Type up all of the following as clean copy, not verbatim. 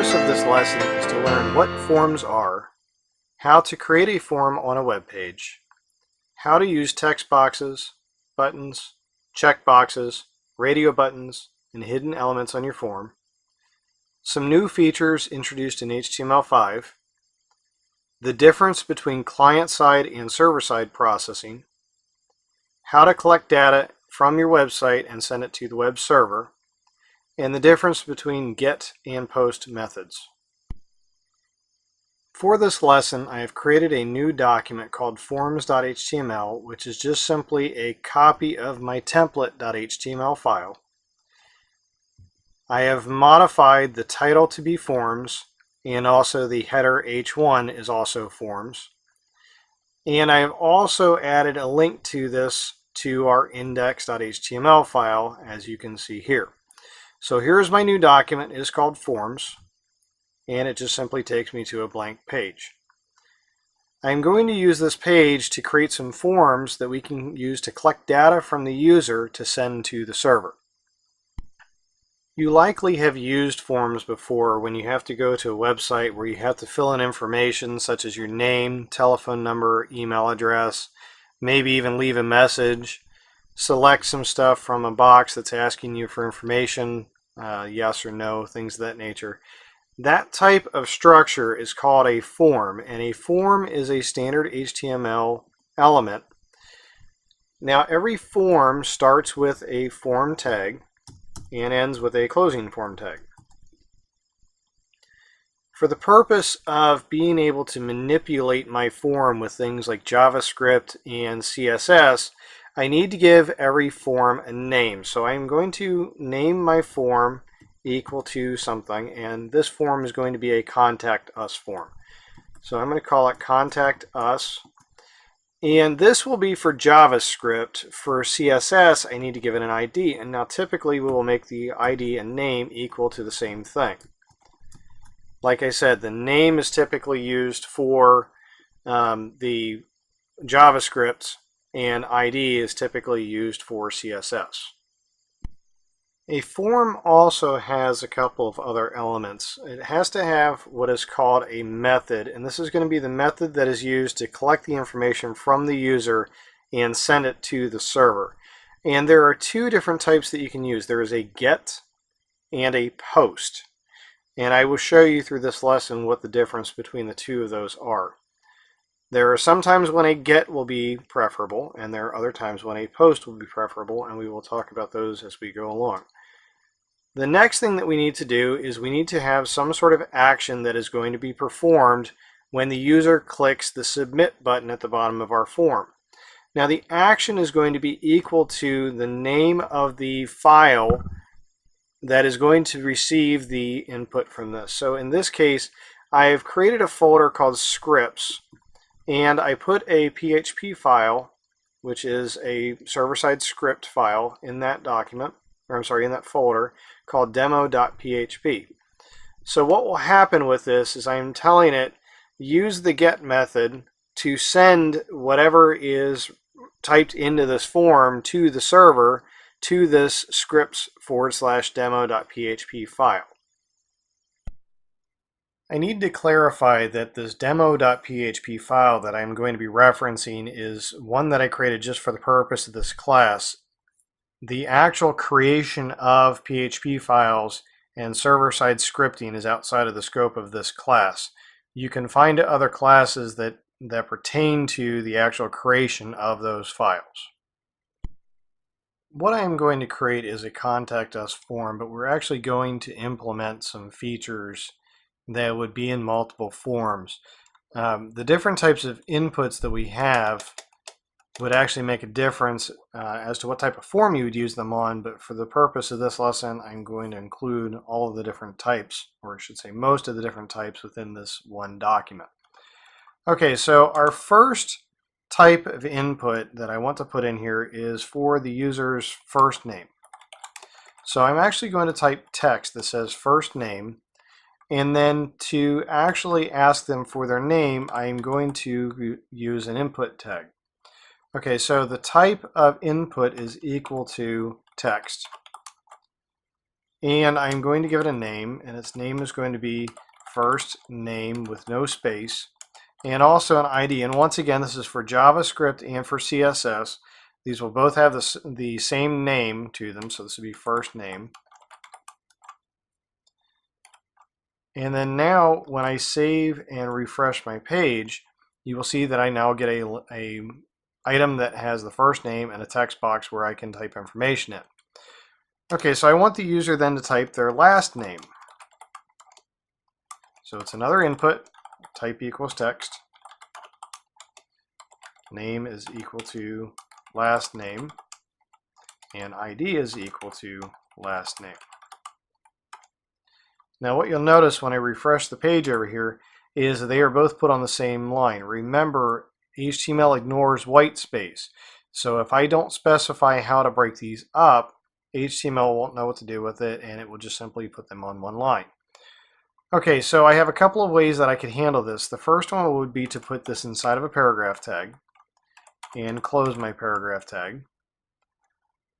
purpose of this lesson is to learn what forms are, how to create a form on a web page, how to use text boxes, buttons, check boxes, radio buttons, and hidden elements on your form, some new features introduced in HTML5, the difference between client-side and server-side processing, how to collect data from your website and send it to the web server, and the difference between GET and POST methods. For this lesson, I have created a new document called forms.html, which is just simply a copy of my template.html file. I have modified the title to be forms, and also the header H1 is also forms. And I have also added a link to this to our index.html file, as you can see here. So here's my new document. It is called Forms, and it just simply takes me to a blank page. I'm going to use this page to create some forms that we can use to collect data from the user to send to the server. You likely have used forms before when you have to go to a website where you have to fill in information such as your name, telephone number, email address, maybe even leave a message, select some stuff from a box that's asking you for information, yes or no, things of that nature. That type of structure is called a form, and a form is a standard HTML element. Now, every form starts with a form tag and ends with a closing form tag. For the purpose of being able to manipulate my form with things like JavaScript and CSS, I need to give every form a name. So I'm going to name my form equal to something, and this form is going to be a contact us form. So I'm going to call it contact us, and this will be for JavaScript. For CSS, I need to give it an ID, and now typically we will make the ID and name equal to the same thing. Like I said, the name is typically used for the JavaScript, and ID is typically used for CSS. A form also has a couple of other elements. It has to have what is called a method, and this is going to be the method that is used to collect the information from the user and send it to the server. And there are two different types that you can use. There is a GET and a POST. And I will show you through this lesson what the difference between the two of those are. There are some times when a GET will be preferable, and there are other times when a POST will be preferable, and we will talk about those as we go along. The next thing that we need to do is we need to have some sort of action that is going to be performed when the user clicks the Submit button at the bottom of our form. Now, the action is going to be equal to the name of the file that is going to receive the input from this. So in this case, I have created a folder called Scripts, and I put a PHP file, which is a server-side script file, in that document, or I'm sorry, in that folder called demo.php. So what will happen with this is I'm telling it, use the GET method to send whatever is typed into this form to the server to this scripts/demo.php file. I need to clarify that this demo.php file that I'm going to be referencing is one that I created just for the purpose of this class. The actual creation of PHP files and server-side scripting is outside of the scope of this class. You can find other classes that pertain to the actual creation of those files. What I am going to create is a contact us form, but we're actually going to implement some features that would be in multiple forms. The different types of inputs that we have would actually make a difference as to what type of form you would use them on, but for the purpose of this lesson, I'm going to include all of the different types, or I should say most of the different types within this one document. Okay, so our first type of input that I want to put in here is for the user's first name. So I'm actually going to type text that says first name, and then to actually ask them for their name, I'm going to use an input tag. Okay, so the type of input is equal to text. and I'm going to give it a name, and its name is going to be first name with no space, and also an ID. And once again, this is for JavaScript and for CSS. These will both have the same name to them, so this would be first name. And then now when I save and refresh my page, you will see that I now get a item that has the first name and a text box where I can type information in. Okay, so I want the user then to type their last name. So it's another input, type equals text, name is equal to last name, and ID is equal to last name. Now what you'll notice when I refresh the page over here is they are both put on the same line. Remember, HTML ignores white space. So if I don't specify how to break these up, HTML won't know what to do with it, and it will just simply put them on one line. Okay, so I have a couple of ways that I could handle this. The first one would be to put this inside of a paragraph tag and close my paragraph tag.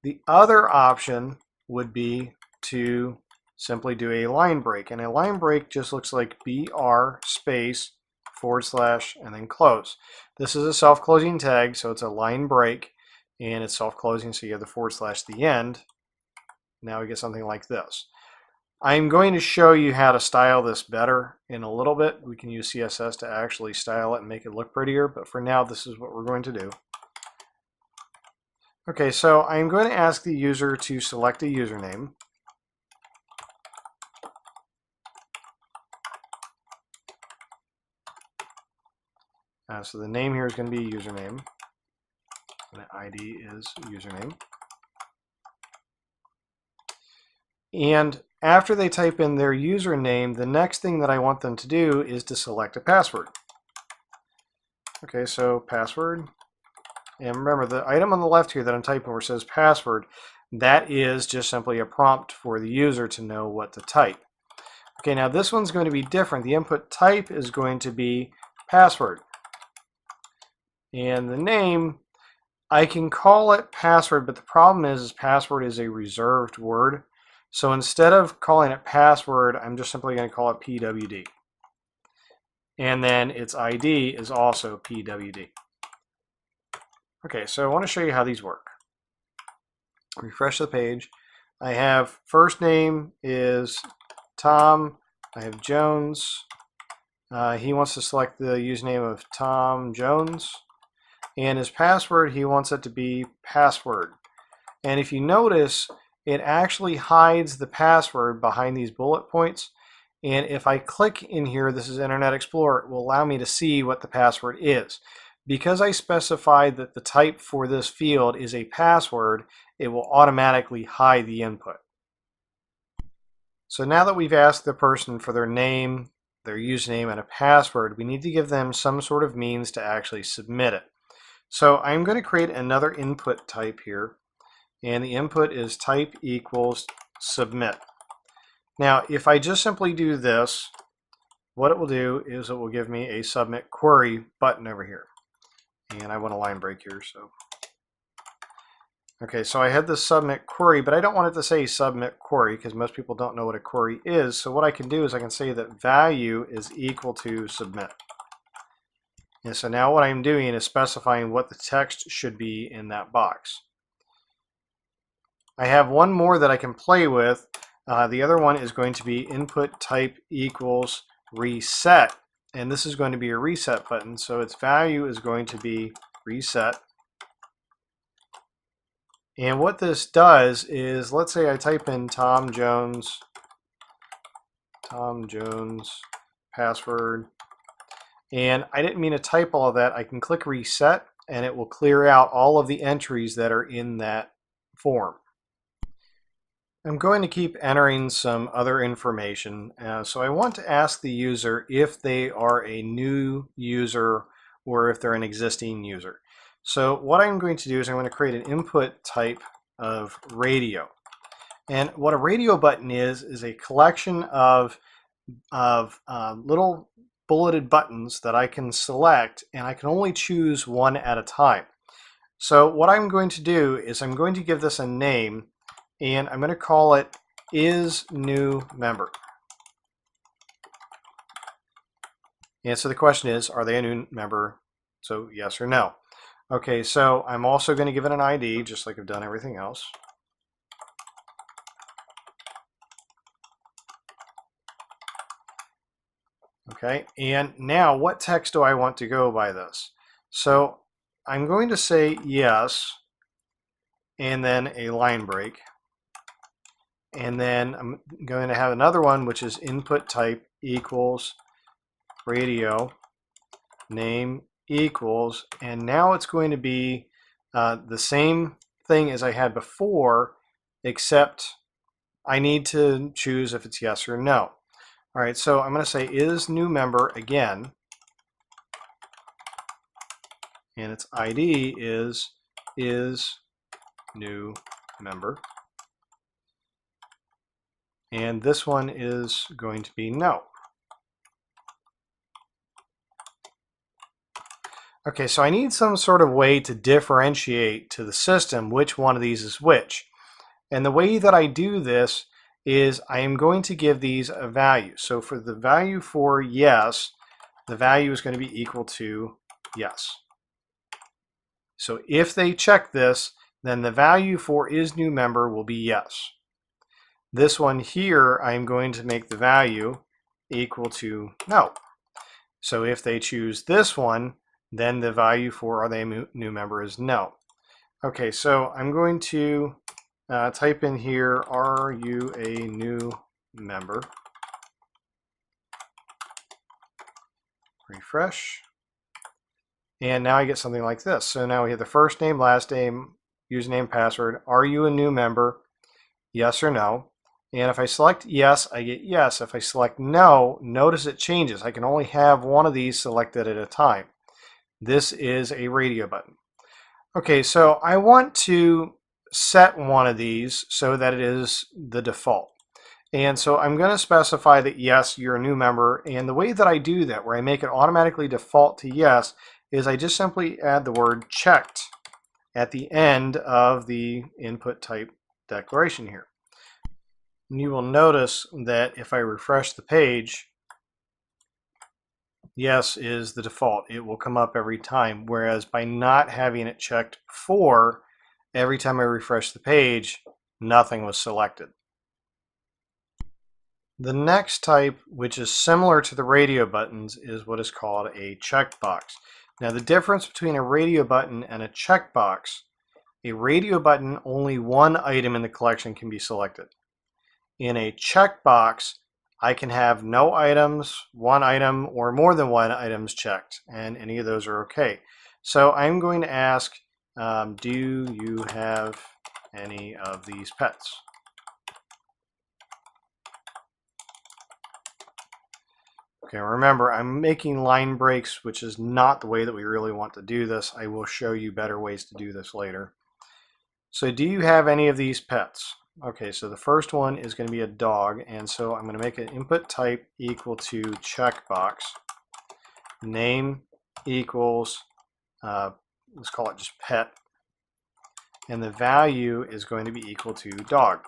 The other option would be to simply do a line break, and a line break just looks like BR space / and then close. This is a self-closing tag, so it's a line break, and it's self-closing, so you have the / at the end. Now we get something like this. I'm going to show you how to style this better in a little bit. We can use CSS to actually style it and make it look prettier, but for now this is what we're going to do. Okay, so I'm going to ask the user to select a username. So the name here is going to be username, and the ID is username. And after they type in their username, the next thing that I want them to do is to select a password. Okay, so password. And remember, the item on the left here that I'm typing where it says password, that is just simply a prompt for the user to know what to type. Okay, now this one's going to be different. The input type is going to be password. And the name, I can call it password, but the problem is password is a reserved word. So instead of calling it password, I'm just simply going to call it PWD. And then its ID is also PWD. Okay, so I want to show you how these work. Refresh the page. I have first name is Tom. I have Jones. He wants to select the username of Tom Jones. And his password, he wants it to be password. And if you notice, it actually hides the password behind these bullet points. And if I click in here, this is Internet Explorer, it will allow me to see what the password is. Because I specified that the type for this field is a password, it will automatically hide the input. So now that we've asked the person for their name, their username, and a password, we need to give them some sort of means to actually submit it. So I'm going to create another input type here, and the input is type equals submit. Now, if I just simply do this, what it will do is it will give me a submit query button over here. And I want a line break here, so. Okay, so I had this submit query, but I don't want it to say submit query because most people don't know what a query is. So what I can do is I can say that value is equal to submit. And so now what I'm doing is specifying what the text should be in that box. I have one more that I can play with. The other one is going to be input type equals reset. And this is going to be a reset button. So its value is going to be reset. And what this does is, let's say I type in Tom Jones password. And I didn't mean to type all of that. I can click reset and it will clear out all of the entries that are in that form. I'm going to keep entering some other information. So I want to ask the user if they are a new user or if they're an existing user. So what I'm going to do is I'm going to create an input type of radio. And what a radio button is a collection of little bulleted buttons that I can select, and I can only choose one at a time. So what I'm going to do is I'm going to give this a name, and I'm going to call it is new member. And so the question is, are they a new member? So yes or no. Okay, so I'm also going to give it an ID, just like I've done everything else. Okay, and now what text do I want to go by this? So I'm going to say yes, and then a line break. And then I'm going to have another one, which is input type equals radio name equals, and now it's going to be the same thing as I had before, except I need to choose if it's yes or no. All right, so I'm going to say is new member again, and its ID is new member. And this one is going to be no. Okay, so I need some sort of way to differentiate to the system which one of these is which. And the way that I do this is I am going to give these a value. So for the value for yes, the value is going to be equal to yes. So if they check this, then the value for is new member will be yes. This one here, I'm going to make the value equal to no. So if they choose this one, then the value for are they a new member is no. Okay, so I'm going to type in here, are you a new member? Refresh. And now I get something like this. So now we have the first name, last name, username, password. Are you a new member? Yes or no. And if I select yes, I get yes. If I select no, notice it changes. I can only have one of these selected at a time. This is a radio button. Okay, so I want to set one of these so that it is the default. And so I'm going to specify that yes, you're a new member. And the way that I do that, where I make it automatically default to yes, is I just simply add the word checked at the end of the input type declaration here. And you will notice that if I refresh the page, yes is the default. It will come up every time, whereas by not having it checked before, every time I refresh the page, nothing was selected. The next type, which is similar to the radio buttons, is what is called a checkbox. Now the difference between a radio button and a checkbox, a radio button, only one item in the collection can be selected. In a checkbox, I can have no items, one item, or more than one items checked, and any of those are okay. So I'm going to ask, do you have any of these pets? Okay, remember, I'm making line breaks, which is not the way that we really want to do this. I will show you better ways to do this later. So do you have any of these pets? Okay, so the first one is going to be a dog, and so I'm going to make an input type equal to checkbox. Name equals, let's call it just pet, and the value is going to be equal to dog.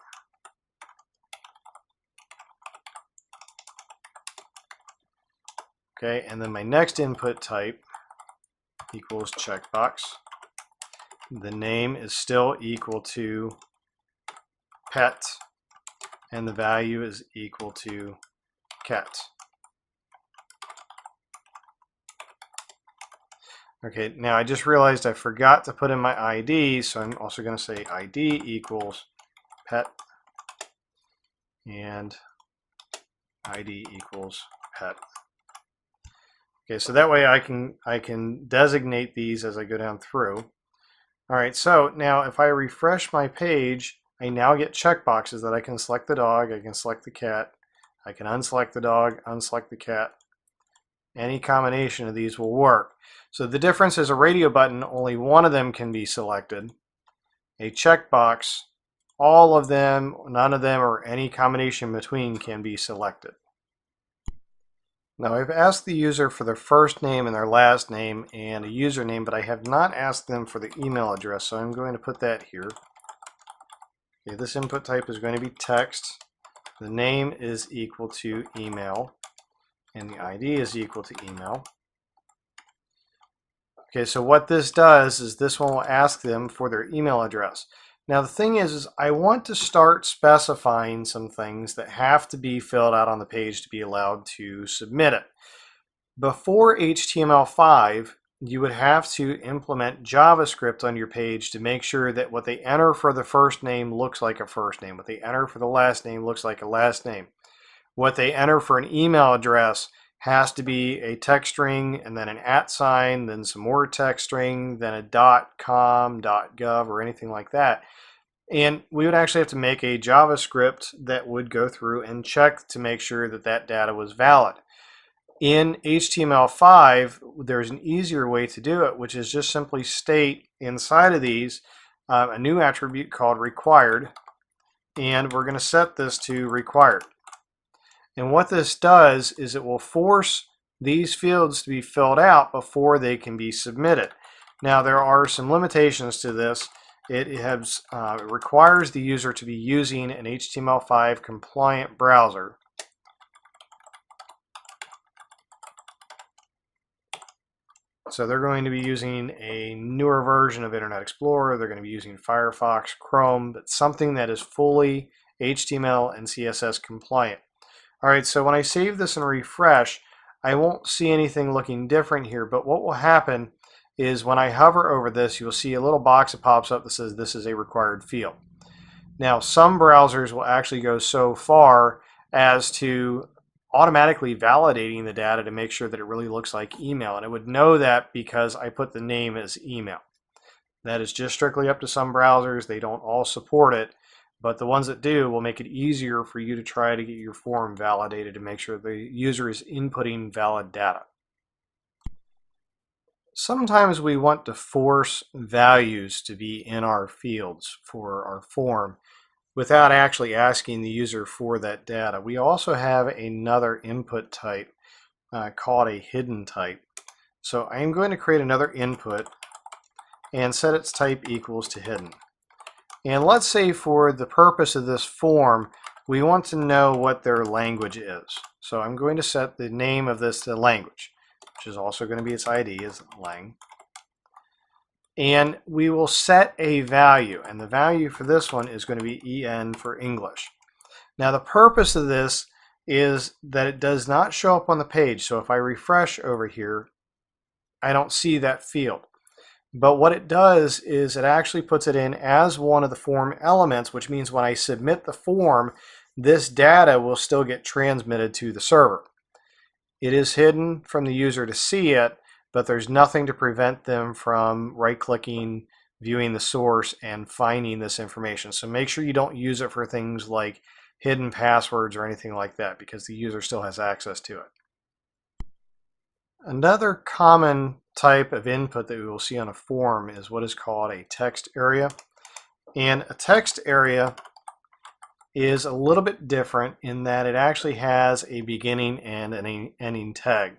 Okay, and then my next input type equals checkbox. The name is still equal to pet, and the value is equal to cat. Okay, now I just realized I forgot to put in my ID, so I'm also going to say ID equals pet and ID equals pet. Okay, so that way I can designate these as I go down through. All right, so now if I refresh my page, I now get checkboxes that I can select the dog, I can select the cat, I can unselect the dog, unselect the cat. Any combination of these will work. So the difference is a radio button, only one of them can be selected. A checkbox, all of them, none of them, or any combination between can be selected. Now I've asked the user for their first name and their last name and a username, but I have not asked them for the email address, so I'm going to put that here. Okay, this input type is going to be text, The name is equal to email, and the ID is equal to email. Okay, so what this does is this one will ask them for their email address. Now the thing is I want to start specifying some things that have to be filled out on the page to be allowed to submit it. Before HTML5, you would have to implement JavaScript on your page to make sure that what they enter for the first name looks like a first name, what they enter for the last name looks like a last name. What they enter for an email address has to be a text string and then an @ sign, then some more text string, then a .com, .gov, or anything like that. And we would actually have to make a JavaScript that would go through and check to make sure that that data was valid. In HTML5, there's an easier way to do it, which is just simply state inside of these a new attribute called required, and we're going to set this to required. And what this does is it will force these fields to be filled out before they can be submitted. Now there are some limitations to this. It requires the user to be using an HTML5 compliant browser. So they're going to be using a newer version of Internet Explorer. They're going to be using Firefox, Chrome, but something that is fully HTML and CSS compliant. All right, so when I save this and refresh, I won't see anything looking different here, but what will happen is when I hover over this, you'll see a little box that pops up that says this is a required field. Now, some browsers will actually go so far as to automatically validating the data to make sure that it really looks like email, and it would know that because I put the name as email. That is just strictly up to some browsers. They don't all support it, but the ones that do will make it easier for you to try to get your form validated to make sure the user is inputting valid data. Sometimes we want to force values to be in our fields for our form without actually asking the user for that data. We also have another input type called a hidden type. So I'm going to create another input and set its type equals to hidden. And let's say for the purpose of this form, we want to know what their language is. So I'm going to set the name of this to language, which is also going to be its ID is lang. And we will set a value, and the value for this one is going to be EN for English. Now the purpose of this is that it does not show up on the page. So if I refresh over here, I don't see that field. But what it does is it actually puts it in as one of the form elements, which means when I submit the form, this data will still get transmitted to the server. It is hidden from the user to see it, but there's nothing to prevent them from right-clicking, viewing the source, and finding this information. So make sure you don't use it for things like hidden passwords or anything like that, because the user still has access to it. Another common type of input that we will see on a form is what is called a text area. And a text area is a little bit different in that it actually has a beginning and an ending tag.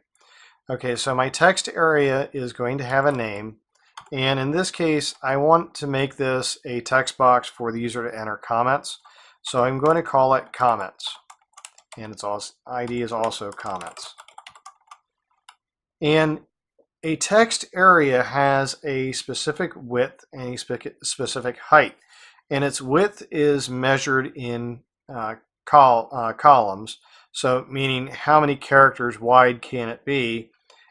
Okay, so my text area is going to have a name, and in this case I want to make this a text box for the user to enter comments. So I'm going to call it comments, and its ID is also comments. And a text area has a specific width and a specific height, and its width is measured in columns, so meaning how many characters wide can it be,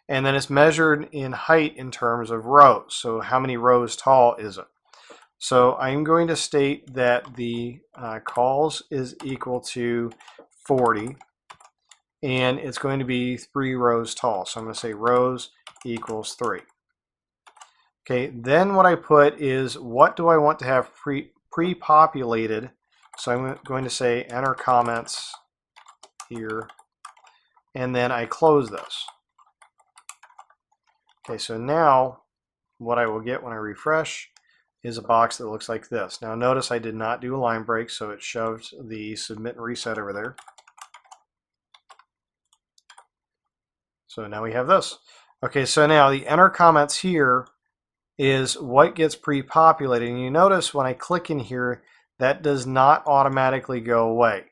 and then it's measured in height in terms of rows, so how many rows tall is it. So I'm going to state that the calls is equal to 40, and it's going to be 3 rows tall. So I'm going to say rows equals 3. Okay, then what I put is what do I want to have pre-populated. So I'm going to say enter comments here, and then I close this. Okay, so now what I will get when I refresh is a box that looks like this. Now notice I did not do a line break, so it shoved the submit and reset over there. So now we have this. Okay, so now the enter comments here is what gets pre-populated. And you notice when I click in here, that does not automatically go away.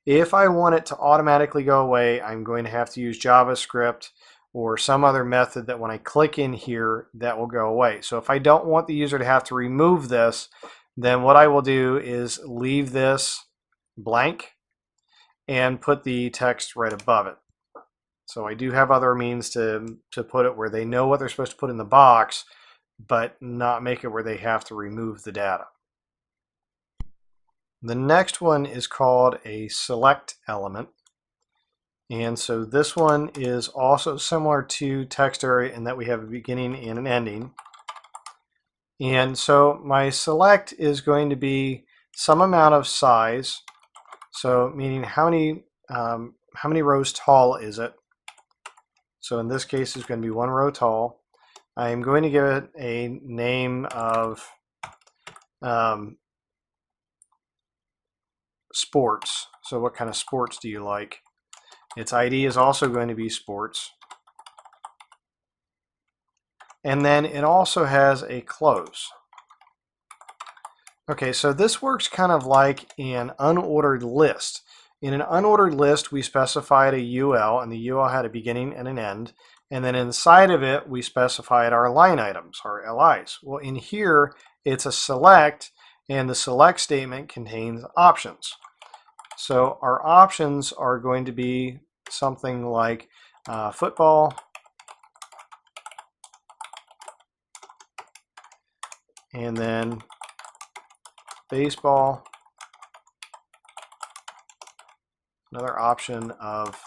If I want it to automatically go away, I'm going to have to use JavaScript or some other method that when I click in here, that will go away. So if I don't want the user to have to remove this, then what I will do is leave this blank and put the text right above it. So I do have other means to put it where they know what they're supposed to put in the box, but not make it where they have to remove the data. The next one is called a select element. And so this one is also similar to text area in that we have a beginning and an ending. And so my select is going to be some amount of size. So meaning how many rows tall is it? So in this case, it's going to be 1 row tall. I am going to give it a name of sports. So what kind of sports do you like? Its ID is also going to be sports. And then it also has a close. Okay, so this works kind of like an unordered list. In an unordered list, we specified a UL, and the UL had a beginning and an end. And then inside of it, we specified our line items, our LIs. Well, in here, it's a select, and the select statement contains options. So our options are going to be something like football, and then baseball, another option of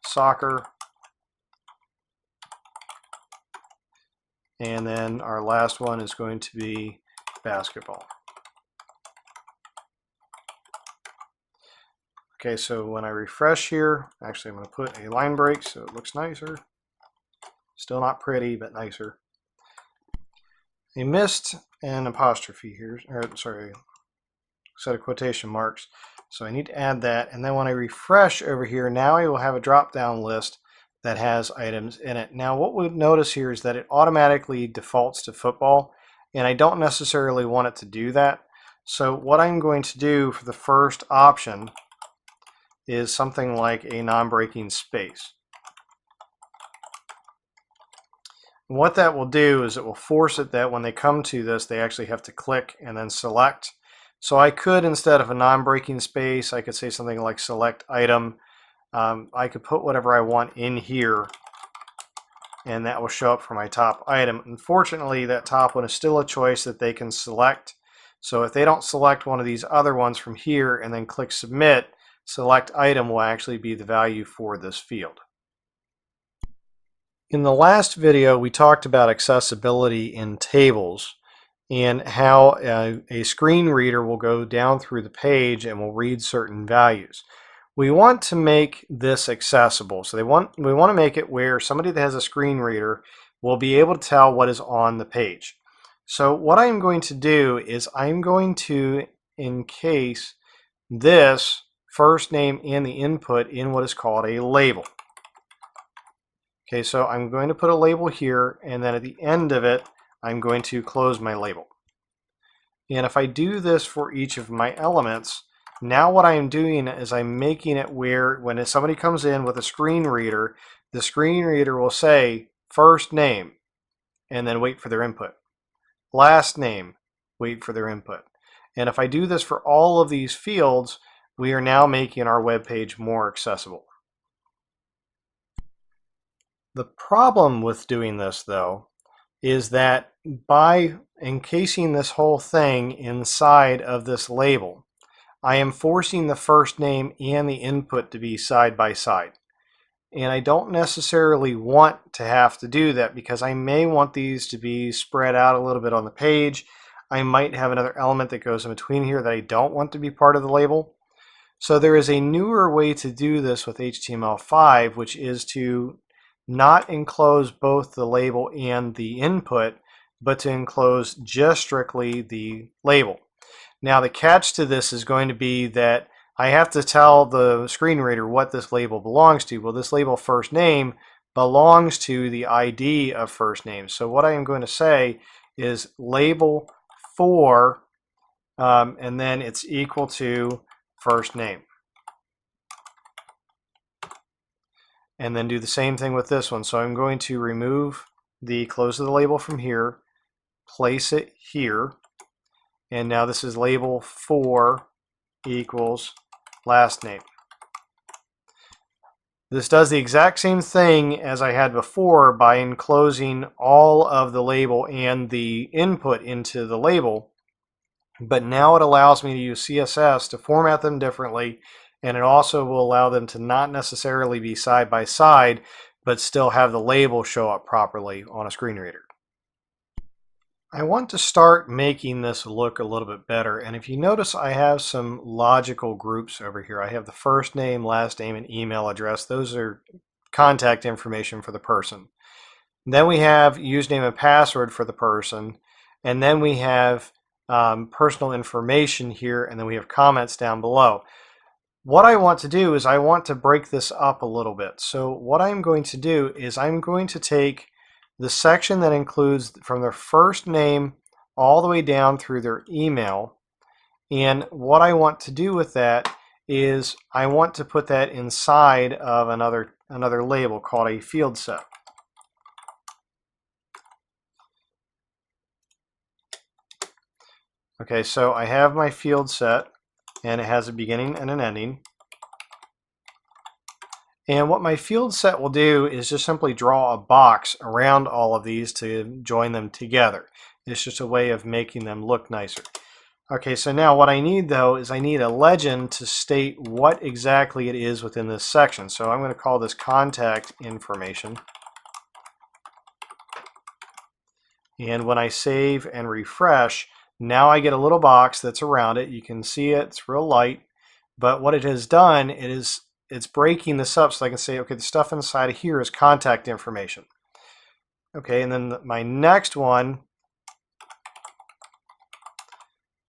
soccer, and then our last one is going to be basketball. Okay, so when I refresh here, actually I'm going to put a line break so it looks nicer. Still not pretty, but nicer. I missed an apostrophe here, or sorry, set of quotation marks. So I need to add that, and then when I refresh over here, now I will have a drop-down list that has items in it. Now what we'll notice here is that it automatically defaults to football, and I don't necessarily want it to do that. So what I'm going to do for the first option is something like a non-breaking space. And what that will do is it will force it that when they come to this, they actually have to click and then select. So I could, instead of a non-breaking space, I could say something like select item. I could put whatever I want in here, and that will show up for my top item. Unfortunately, that top one is still a choice that they can select. So if they don't select one of these other ones from here and then click submit, select item will actually be the value for this field. In the last video, we talked about accessibility in tables and how a screen reader will go down through the page and will read certain values. We want to make this accessible. So we want to make it where somebody that has a screen reader will be able to tell what is on the page. So what I'm going to do is I'm going to encase this first name and the input in what is called a label. Okay, so I'm going to put a label here, and then at the end of it, I'm going to close my label. And if I do this for each of my elements, now what I'm doing is I'm making it where when somebody comes in with a screen reader, the screen reader will say first name, and then wait for their input. Last name, wait for their input. And if I do this for all of these fields, we are now making our web page more accessible. The problem with doing this, though, is that by encasing this whole thing inside of this label, I am forcing the first name and the input to be side by side. And I don't necessarily want to have to do that because I may want these to be spread out a little bit on the page. I might have another element that goes in between here that I don't want to be part of the label. So there is a newer way to do this with HTML5, which is to not enclose both the label and the input, but to enclose just strictly the label. Now the catch to this is going to be that I have to tell the screen reader what this label belongs to. Well, this label first name belongs to the ID of first name. So what I am going to say is label for, and then it's equal to first name. and then do the same thing with this one. So I'm going to remove the close of the label from here, place it here, and now this is label 4 equals last name. This does the exact same thing as I had before by enclosing all of the label and the input into the label, but now it allows me to use CSS to format them differently, and it also will allow them to not necessarily be side by side, but still have the label show up properly on a screen reader. I want to start making this look a little bit better, and if you notice, I have some logical groups over here. I have the first name, last name, and email address. Those are contact information for the person. Then we have username and password for the person, and then we have personal information here, and then we have comments down below. What I want to do is I want to break this up a little bit. So what I'm going to do is I'm going to take the section that includes from their first name all the way down through their email, and what I want to do with that is I want to put that inside of another label called a field set. Okay, so I have my field set, and it has a beginning and an ending. And what my field set will do is just simply draw a box around all of these to join them together. It's just a way of making them look nicer. Okay, so now what I need though is I need a legend to state what exactly it is within this section. So I'm going to call this contact information. And when I save and refresh, now I get a little box that's around it. You can see it, it's real light. But what it has done is it's breaking this up so I can say, okay, the stuff inside of here is contact information. Okay, and then my next one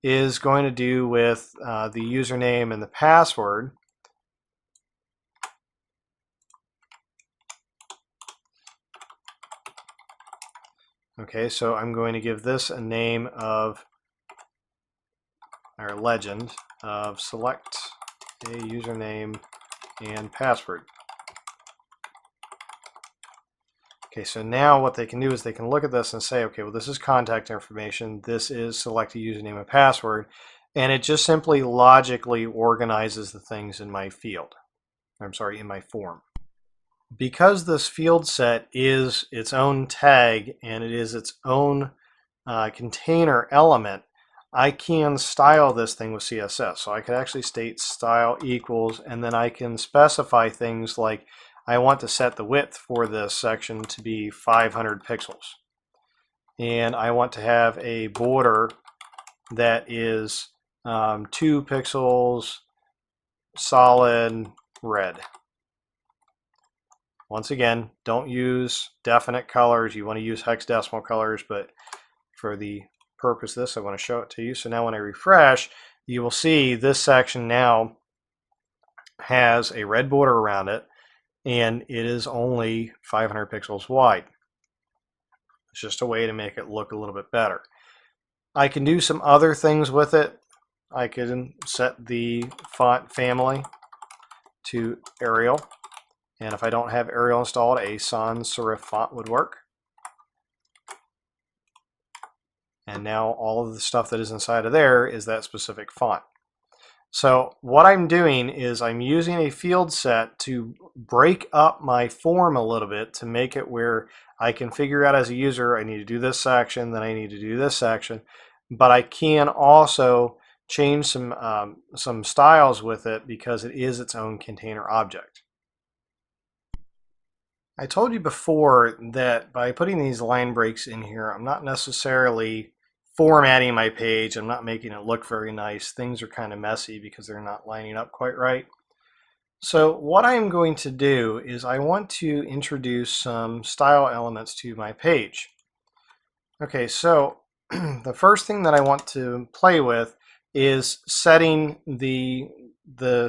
is going to do with the username and the password. Okay, so I'm going to give this a name of, or legend of select a username and password. Okay, so now what they can do is they can look at this and say, okay, well, this is contact information, this is select a username and password, and it just simply logically organizes the things in my field. I'm sorry, in my form. Because this field set is its own tag and it is its own container element, I can style this thing with CSS. So I could actually state style equals, and then I can specify things like I want to set the width for this section to be 500 pixels. And I want to have a border that is 2 pixels solid red. Once again, don't use definite colors. You want to use hexadecimal colors, but for the purpose of this, I want to show it to you. So now when I refresh, you will see this section now has a red border around it, and it is only 500 pixels wide. It's just a way to make it look a little bit better. I can do some other things with it. I can set the font family to Arial, and if I don't have Arial installed, a sans serif font would work. And now all of the stuff that is inside of there is that specific font. So what I'm doing is I'm using a field set to break up my form a little bit to make it where I can figure out as a user, I need to do this section, then I need to do this section, but I can also change some styles with it because it is its own container object. I told you before that by putting these line breaks in here, I'm not necessarily formatting my page. I'm not making it look very nice. Things are kind of messy because they're not lining up quite right. So what I'm going to do is I want to introduce some style elements to my page. Okay, so the first thing that I want to play with is setting the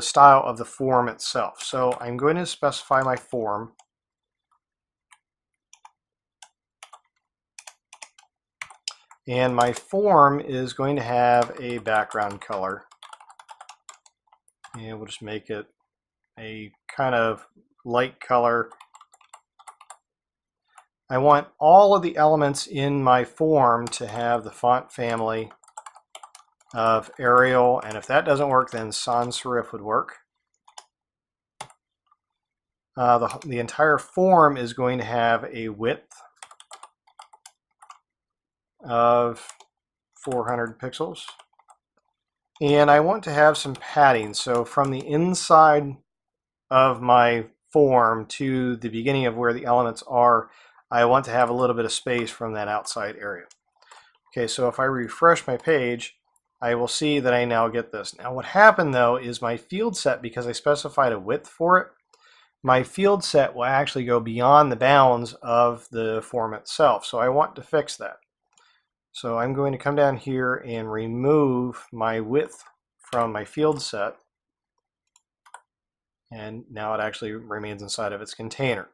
style of the form itself. So I'm going to specify my form. And my form is going to have a background color. And we'll just make it a kind of light color. I want all of the elements in my form to have the font family of Arial, and if that doesn't work, then sans serif would work. The entire form is going to have a width of 400 pixels. And I want to have some padding. So from the inside of my form to the beginning of where the elements are, I want to have a little bit of space from that outside area. Okay, so if I refresh my page, I will see that I now get this. Now what happened though is my field set, because I specified a width for it, my field set will actually go beyond the bounds of the form itself. So I want to fix that. So I'm going to come down here and remove my width from my field set. And now it actually remains inside of its container.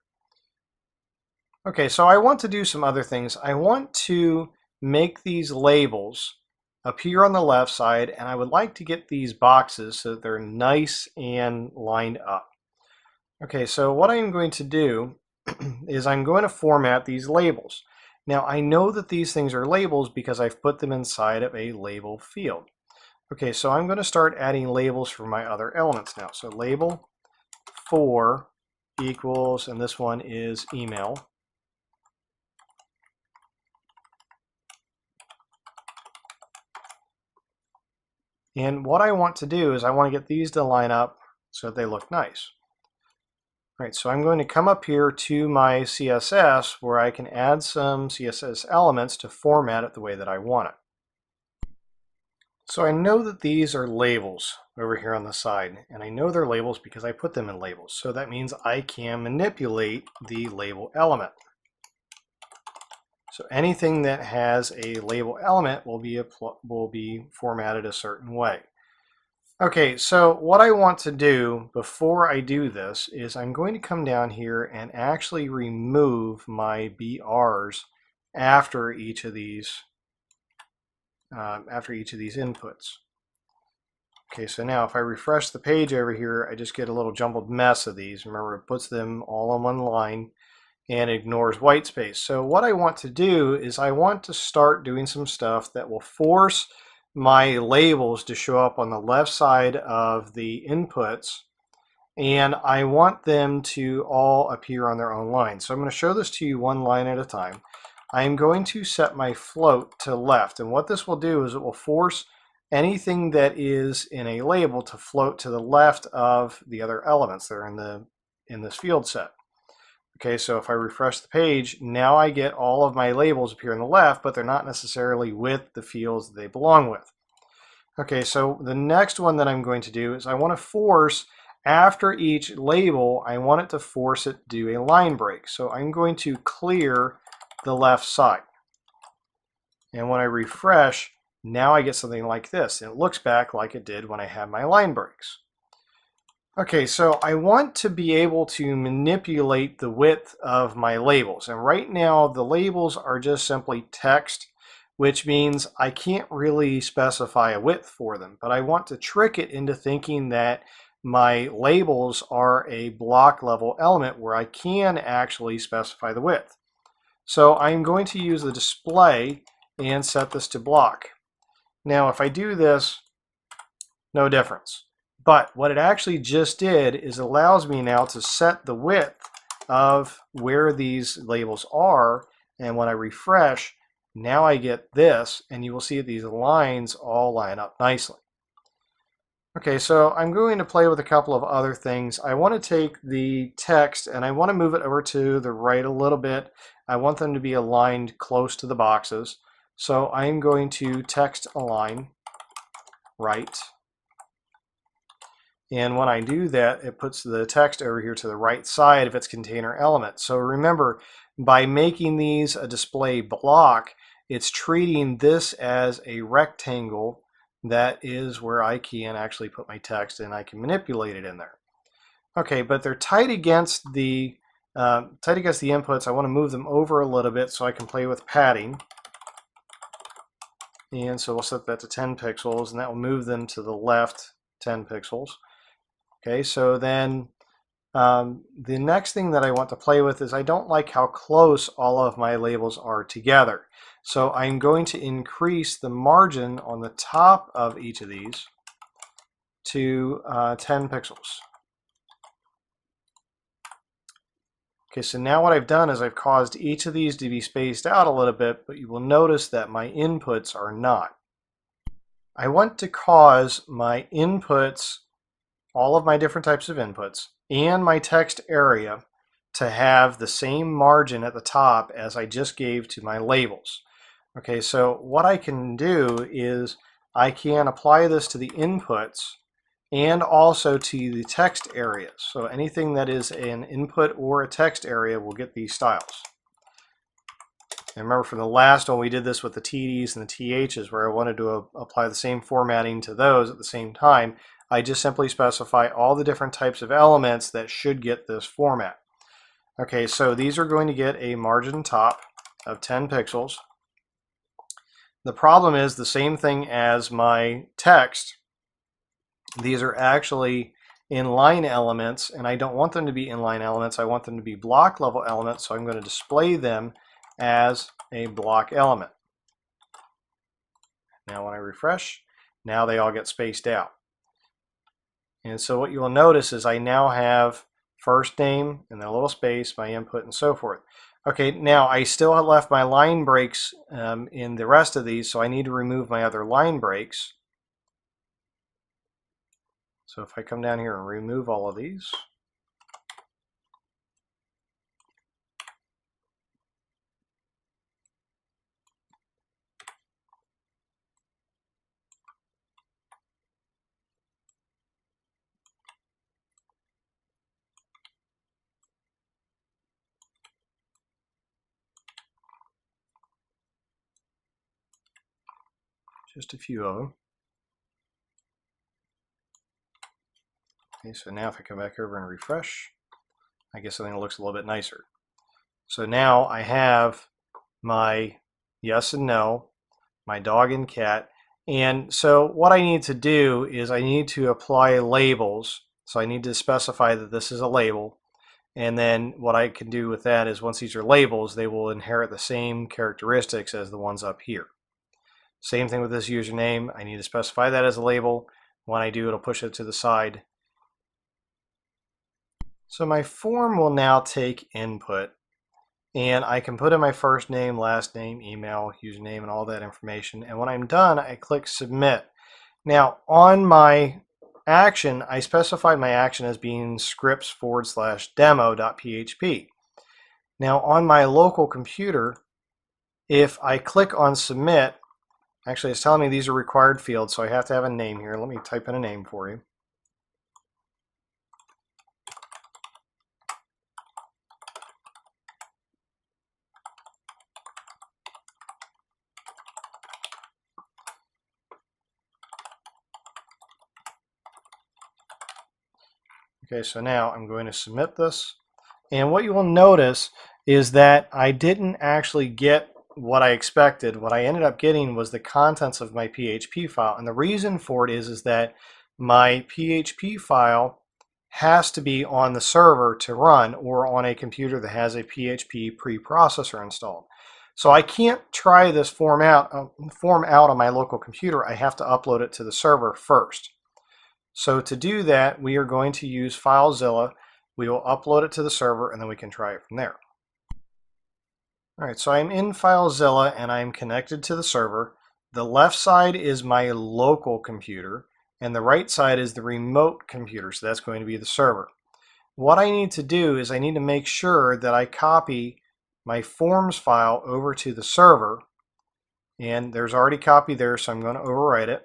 Okay, so I want to do some other things. I want to make these labels appear on the left side, and I would like to get these boxes so that they're nice and lined up. Okay, so what I'm going to do is I'm going to format these labels. Now I know that these things are labels because I've put them inside of a label field. Okay, so I'm going to start adding labels for my other elements now. So label 4 equals, and this one is email. And what I want to do is I want to get these to line up so that they look nice. All right, so I'm going to come up here to my CSS where I can add some CSS elements to format it the way that I want it. So I know that these are labels over here on the side, and I know they're labels because I put them in labels. So that means I can manipulate the label element. So anything that has a label element will be formatted a certain way. Okay, so what I want to do before I do this is I'm going to come down here and actually remove my BRs after each of these inputs. Okay, so now if I refresh the page over here, I just get a little jumbled mess of these. Remember, it puts them all on one line and ignores white space. So what I want to do is I want to start doing some stuff that will force my labels to show up on the left side of the inputs, and I want them to all appear on their own line. So I'm going to show this to you one line at a time. I'm going to set my float to left, and what this will do is it will force anything that is in a label to float to the left of the other elements that are in this field set. Okay, so if I refresh the page, now I get all of my labels appear on the left, but they're not necessarily with the fields that they belong with. Okay, so the next one that I'm going to do is I want to force, after each label, I want it to force it to do a line break. So I'm going to clear the left side. And when I refresh, now I get something like this. It looks back like it did when I had my line breaks. Okay, so I want to be able to manipulate the width of my labels. And right now, the labels are just simply text, which means I can't really specify a width for them. But I want to trick it into thinking that my labels are a block level element where I can actually specify the width. So I'm going to use the display and set this to block. Now, if I do this, no difference. But what it actually just did is allows me now to set the width of where these labels are. And when I refresh, now I get this, and you will see that these lines all line up nicely. Okay, so I'm going to play with a couple of other things. I want to take the text and I want to move it over to the right a little bit. I want them to be aligned close to the boxes. So I'm going to text align right. And when I do that, it puts the text over here to the right side of its container element. So remember, by making these a display block, it's treating this as a rectangle. That is where I can actually put my text and I can manipulate it in there. Okay, but they're tight against the inputs. I want to move them over a little bit so I can play with padding. And so we'll set that to 10 pixels, and that will move them to the left 10 pixels. Okay, so then The next thing that I want to play with is I don't like how close all of my labels are together. So I'm going to increase the margin on the top of each of these to 10 pixels. Okay, so now what I've done is I've caused each of these to be spaced out a little bit, but you will notice that my inputs are not. I want to cause my inputs, all of my different types of inputs, and my text area to have the same margin at the top as I just gave to my labels. Okay, so what I can do is I can apply this to the inputs and also to the text areas. So anything that is an input or a text area will get these styles. And remember from the last one we did this with the TDs and the THs where I wanted to apply the same formatting to those at the same time. I just simply specify all the different types of elements that should get this format. Okay, so these are going to get a margin top of 10 pixels. The problem is the same thing as my text. These are actually inline elements, and I don't want them to be inline elements. I want them to be block level elements, so I'm going to display them as a block element. Now when I refresh, now they all get spaced out. And so what you will notice is I now have first name and then a little space, my input, and so forth. Okay, now I still have left my line breaks in the rest of these, so I need to remove my other line breaks. So if I come down here and remove all of these, just a few of them. Okay, so now if I come back over and refresh, I guess something looks a little bit nicer. So now I have my yes and no, my dog and cat. And so what I need to do is I need to apply labels. So I need to specify that this is a label. And then what I can do with that is once these are labels, they will inherit the same characteristics as the ones up here. Same thing with this username. I need to specify that as a label. When I do, it'll push it to the side. So my form will now take input, and I can put in my first name, last name, email, username, and all that information. And when I'm done, I click submit. Now on my action, I specified my action as being scripts/demo.php. Now on my local computer, if I click on submit, actually it's telling me these are required fields, so I have to have a name here. Let me type in a name for you. Okay, so now I'm going to submit this. And what you will notice is that I didn't actually get what I expected. What I ended up getting was the contents of my PHP file. And the reason for it is that my PHP file has to be on the server to run or on a computer that has a PHP preprocessor installed. So I can't try this form out on my local computer. I have to upload it to the server first. So to do that, we are going to use FileZilla. We will upload it to the server and then we can try it from there. All right, so I'm in FileZilla and I'm connected to the server. The left side is my local computer and the right side is the remote computer, so that's going to be the server. What I need to do is I need to make sure that I copy my forms file over to the server, and there's already a copy there, so I'm going to overwrite it.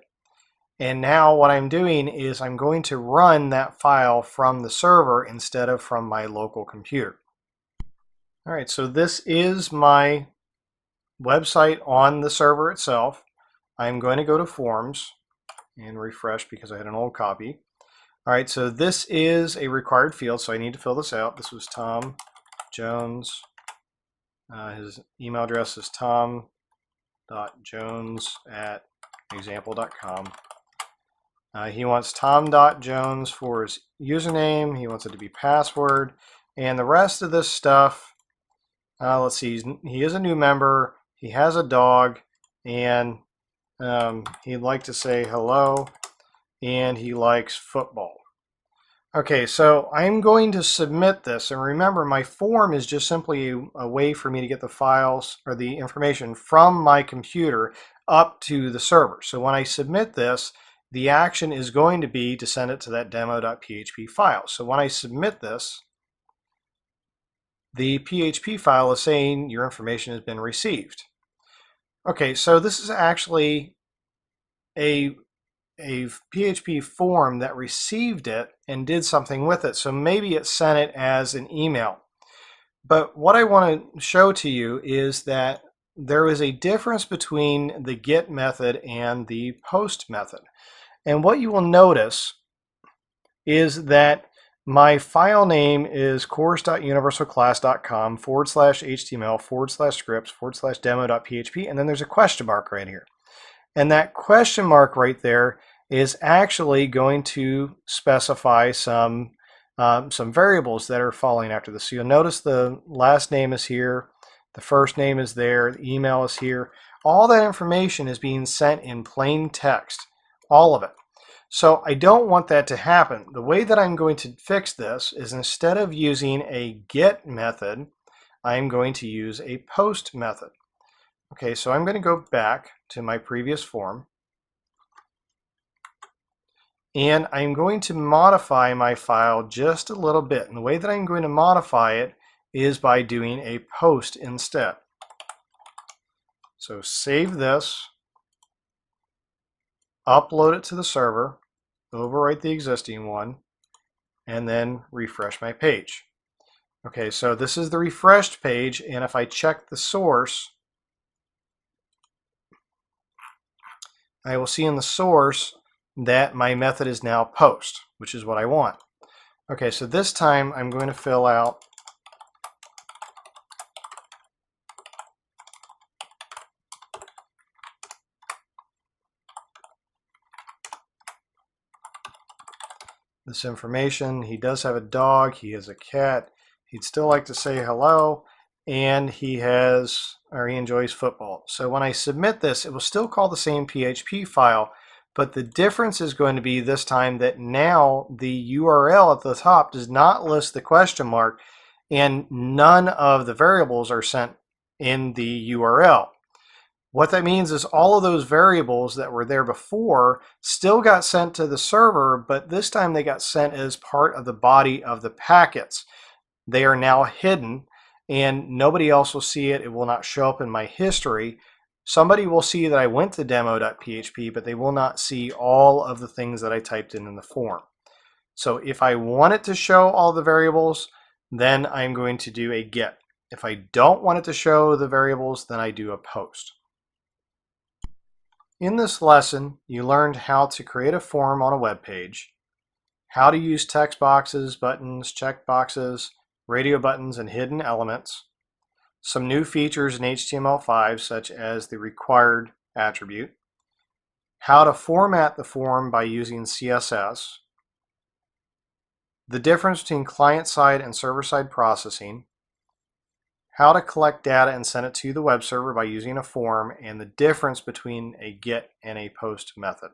And now what I'm doing is I'm going to run that file from the server instead of from my local computer. All right, so this is my website on the server itself. I'm going to go to Forms and refresh because I had an old copy. All right, so this is a required field, so I need to fill this out. This was Tom Jones. His email address is tom.jones@example.com. He wants tom.jones for his username. He wants it to be password. And the rest of this stuff, let's see, he is a new member. He has a dog. And he'd like to say hello. And he likes football. Okay, so I'm going to submit this. And remember, my form is just simply a way for me to get the files or the information from my computer up to the server. So when I submit this, the action is going to be to send it to that demo.php file. So when I submit this, the PHP file is saying your information has been received. Okay, so this is actually a PHP form that received it and did something with it. So maybe it sent it as an email. But what I want to show to you is that there is a difference between the get method and the post method. And what you will notice is that my file name is course.universalclass.com/html/scripts/demo.php, and then there's a question mark right here. And that question mark right there is actually going to specify some variables that are following after this. So you'll notice the last name is here, the first name is there, the email is here. All that information is being sent in plain text, all of it. So I don't want that to happen. The way that I'm going to fix this is instead of using a get method, I'm going to use a post method. Okay, so I'm going to go back to my previous form. And I'm going to modify my file just a little bit. And the way that I'm going to modify it is by doing a post instead. So save this, upload it to the server, overwrite the existing one, and then refresh my page. Okay, so this is the refreshed page, and if I check the source, I will see in the source that my method is now post, which is what I want. Okay, so this time I'm going to fill out this information. He does have a dog, he has a cat, he'd still like to say hello, and he enjoys football. So when I submit this, it will still call the same PHP file, but the difference is going to be this time that now the URL at the top does not list the question mark, and none of the variables are sent in the URL. What that means is all of those variables that were there before still got sent to the server, but this time they got sent as part of the body of the packets. They are now hidden and nobody else will see it. It will not show up in my history. Somebody will see that I went to demo.php, but they will not see all of the things that I typed in the form. So if I want it to show all the variables, then I'm going to do a get. If I don't want it to show the variables, then I do a post. In this lesson, you learned how to create a form on a web page, how to use text boxes, buttons, check boxes, radio buttons, and hidden elements, some new features in HTML5 such as the required attribute, how to format the form by using CSS, the difference between client-side and server-side processing, how to collect data and send it to the web server by using a form, and the difference between a get and a post method.